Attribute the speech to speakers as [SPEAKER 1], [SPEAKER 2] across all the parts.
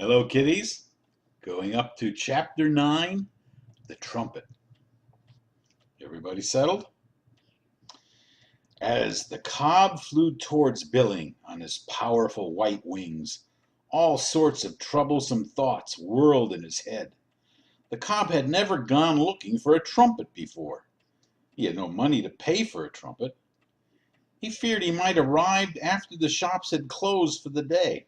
[SPEAKER 1] Hello, kiddies. Going up to chapter 9, the trumpet. Everybody settled? As the cob flew towards Billing on his powerful white wings, all sorts of troublesome thoughts whirled in his head. The cob had never gone looking for a trumpet before. He had no money to pay for a trumpet. He feared he might arrive after the shops had closed for the day.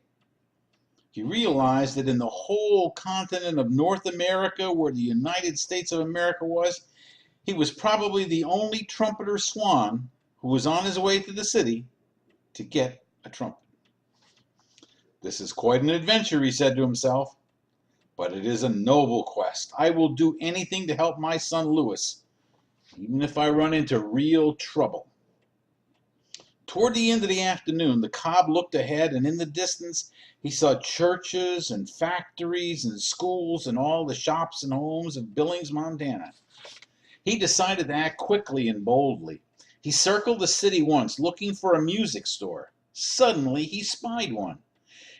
[SPEAKER 1] He realized that in the whole continent of North America, where the United States of America was, he was probably the only trumpeter swan who was on his way to the city to get a trumpet. This is quite an adventure, he said to himself, but it is a noble quest. I will do anything to help my son Louis, even if I run into real trouble. Toward the end of the afternoon, the cob looked ahead, and in the distance he saw churches and factories and schools and all the shops and homes of Billings, Montana. He decided to act quickly and boldly. He circled the city once, looking for a music store. Suddenly he spied one.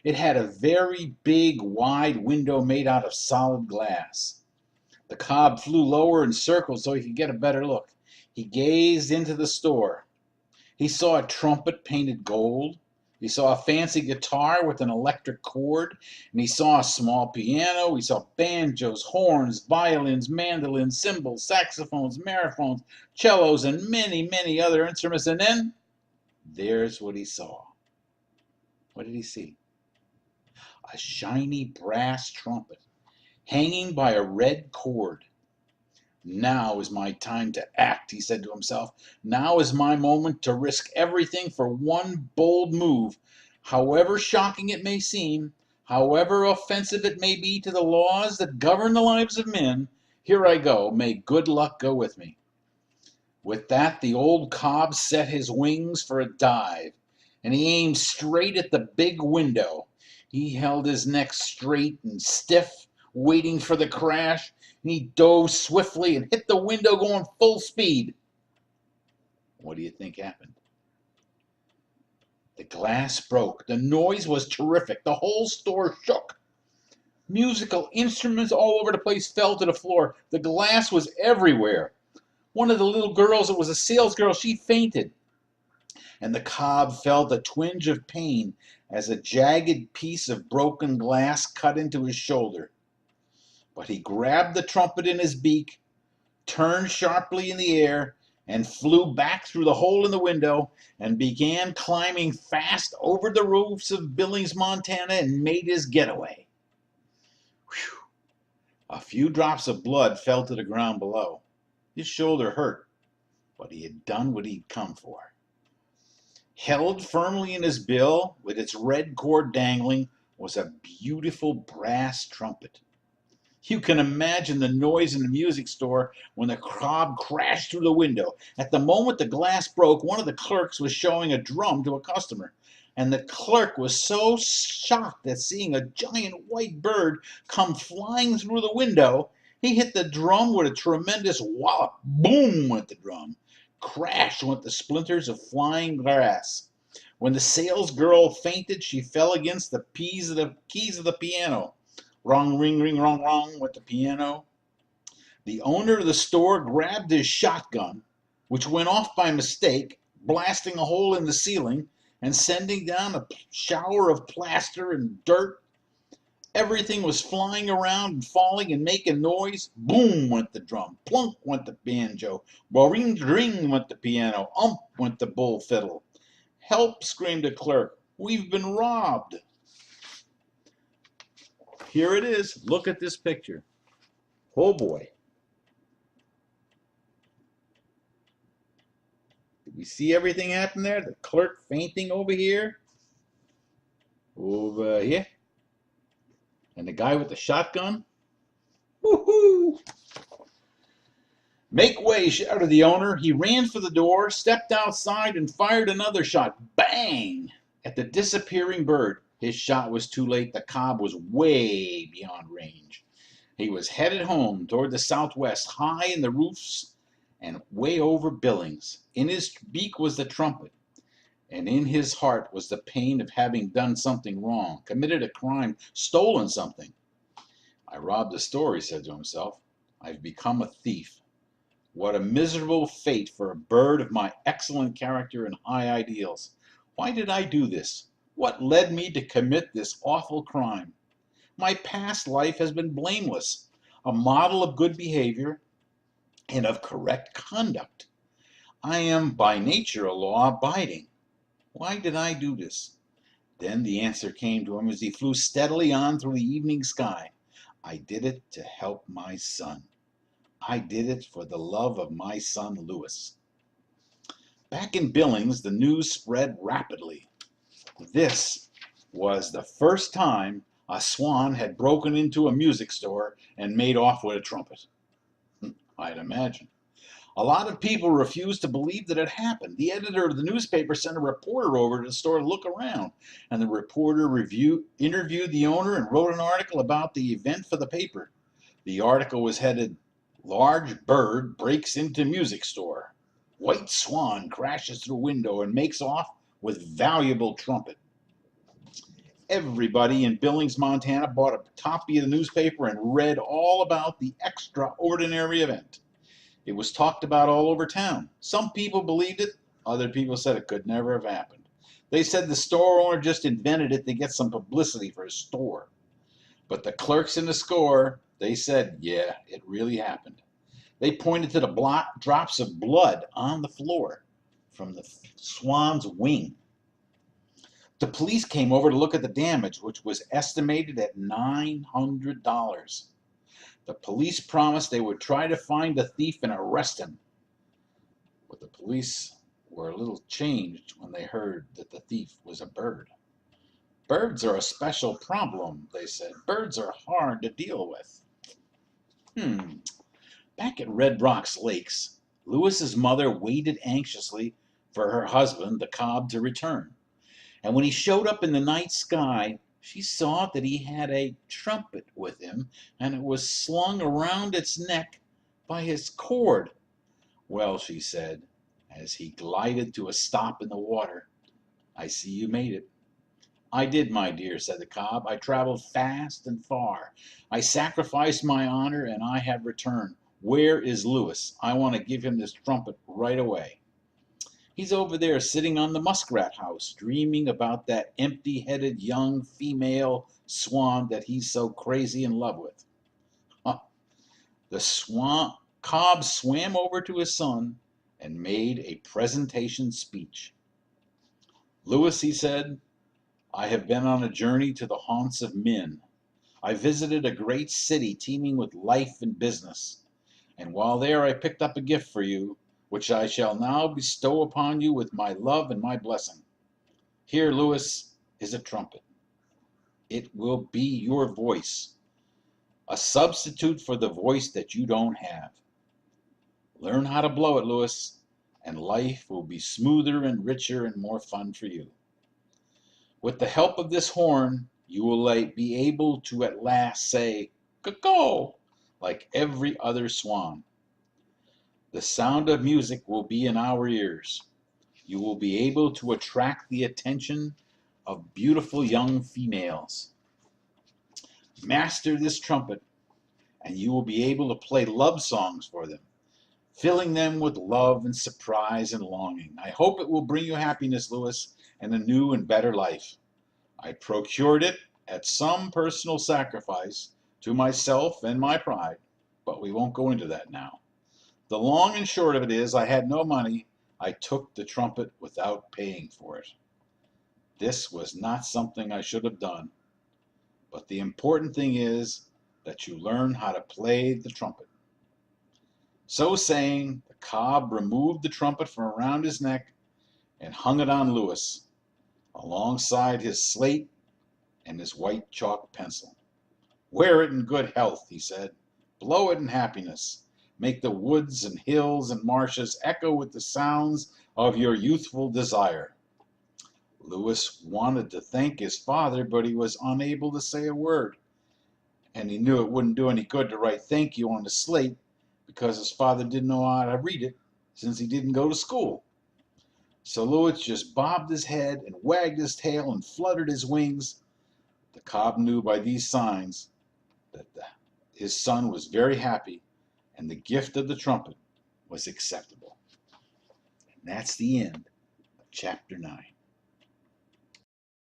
[SPEAKER 1] It had a very big, wide window made out of solid glass. The cob flew lower and circled so he could get a better look. He gazed into the store. He saw a trumpet painted gold. He saw a fancy guitar with an electric cord, and he saw a small piano. He saw banjos, horns, violins, mandolins, cymbals, saxophones, mariphones, cellos, and many, many other instruments. And then there's what he saw. What did he see? A shiny brass trumpet hanging by a red cord. Now is my time to act, he said to himself. Now is my moment to risk everything for one bold move. However shocking it may seem, however offensive it may be to the laws that govern the lives of men, here I go. May good luck go with me. With that, the old cob set his wings for a dive, and he aimed straight at the big window. He held his neck straight and stiff, waiting for the crash, and he dove swiftly and hit the window going full speed. What do you think happened? The glass broke. The noise was terrific. The whole store shook. Musical instruments all over the place fell to the floor. The glass was everywhere. One of the little girls, it was a salesgirl, she fainted. And the cob felt a twinge of pain as a jagged piece of broken glass cut into his shoulder. But he grabbed the trumpet in his beak, turned sharply in the air, and flew back through the hole in the window and began climbing fast over the roofs of Billings, Montana, and made his getaway. Whew. A few drops of blood fell to the ground below. His shoulder hurt, but he had done what he'd come for. Held firmly in his bill, with its red cord dangling, was a beautiful brass trumpet. You can imagine the noise in the music store when the cob crashed through the window. At the moment the glass broke, one of the clerks was showing a drum to a customer. And the clerk was so shocked at seeing a giant white bird come flying through the window, he hit the drum with a tremendous wallop. Boom went the drum. Crash went the splinters of flying glass. When the salesgirl fainted, she fell against the keys of the piano. Rong, ring, ring, rong, rong went the piano. The owner of the store grabbed his shotgun, which went off by mistake, blasting a hole in the ceiling and sending down a shower of plaster and dirt. Everything was flying around and falling and making noise. Boom went the drum. Plunk went the banjo. Ring, ring went the piano. Went the bull fiddle. Help, screamed a clerk. We've been robbed. Here it is. Look at this picture. Oh boy. Did we see everything happen there? The clerk fainting over here. Over here. And the guy with the shotgun. Woohoo! Make way, shouted the owner. He ran for the door, stepped outside, and fired another shot. Bang! At the disappearing bird. His shot was too late. The cob was way beyond range. He was headed home toward the southwest, high in the roofs and way over Billings. In his beak was the trumpet, and in his heart was the pain of having done something wrong, committed a crime, stolen something. I robbed a store, he said to himself. I've become a thief. What a miserable fate for a bird of my excellent character and high ideals. Why did I do this? What led me to commit this awful crime? My past life has been blameless, a model of good behavior and of correct conduct. I am by nature a law-abiding. Why did I do this? Then the answer came to him as he flew steadily on through the evening sky. I did it to help my son. I did it for the love of my son Louis. Back in Billings, the news spread rapidly. This was the first time a swan had broken into a music store and made off with a trumpet. I'd imagine. A lot of people refused to believe that it happened. The editor of the newspaper sent a reporter over to the store to look around, and the reporter interviewed the owner and wrote an article about the event for the paper. The article was headed, "Large Bird Breaks into Music Store. White Swan Crashes Through Window and Makes Off with Valuable Trumpet." Everybody in Billings, Montana bought a copy of the newspaper and read all about the extraordinary event. It was talked about all over town. Some people believed it, other people said it could never have happened. They said the store owner just invented it to get some publicity for his store. But the clerks in the store, they said, yeah, it really happened. They pointed to the drops of blood on the floor from the swan's wing. The police came over to look at the damage, which was estimated at $900. The police promised they would try to find the thief and arrest him. But the police were a little changed when they heard that the thief was a bird. Birds are a special problem, they said. Birds are hard to deal with. Back at Red Rocks Lakes, Lewis's mother waited anxiously for her husband, the cob, to return. And when he showed up in the night sky, she saw that he had a trumpet with him, and it was slung around its neck by his cord. Well, she said, as he glided to a stop in the water, I see you made it. I did, my dear, said the cob. I traveled fast and far. I sacrificed my honor, and I have returned. Where is Louis? I want to give him this trumpet right away. He's over there sitting on the muskrat house, dreaming about that empty-headed young female swan that he's so crazy in love with. The cob swam over to his son and made a presentation speech. Louis, he said, I have been on a journey to the haunts of men. I visited a great city teeming with life and business. And while there I picked up a gift for you, which I shall now bestow upon you with my love and my blessing. Here, Louis, is a trumpet. It will be your voice, a substitute for the voice that you don't have. Learn how to blow it, Louis, and life will be smoother and richer and more fun for you. With the help of this horn, you will be able to at last say, "Caw-caw," like every other swan. The sound of music will be in our ears. You will be able to attract the attention of beautiful young females. Master this trumpet, and you will be able to play love songs for them, filling them with love and surprise and longing. I hope it will bring you happiness, Louis, and a new and better life. I procured it at some personal sacrifice to myself and my pride, but we won't go into that now. The long and short of it is, I had no money. I took the trumpet without paying for it. This was not something I should have done, but the important thing is that you learn how to play the trumpet. So saying, the cob removed the trumpet from around his neck and hung it on Louis, alongside his slate and his white chalk pencil. Wear it in good health, he said. Blow it in happiness. Make the woods and hills and marshes echo with the sounds of your youthful desire. Louis wanted to thank his father, but he was unable to say a word. And he knew it wouldn't do any good to write thank you on the slate because his father didn't know how to read it since he didn't go to school. Salowitz just bobbed his head and wagged his tail and fluttered his wings. The cob knew by these signs that his son was very happy and the gift of the trumpet was acceptable. And that's the end of chapter 9.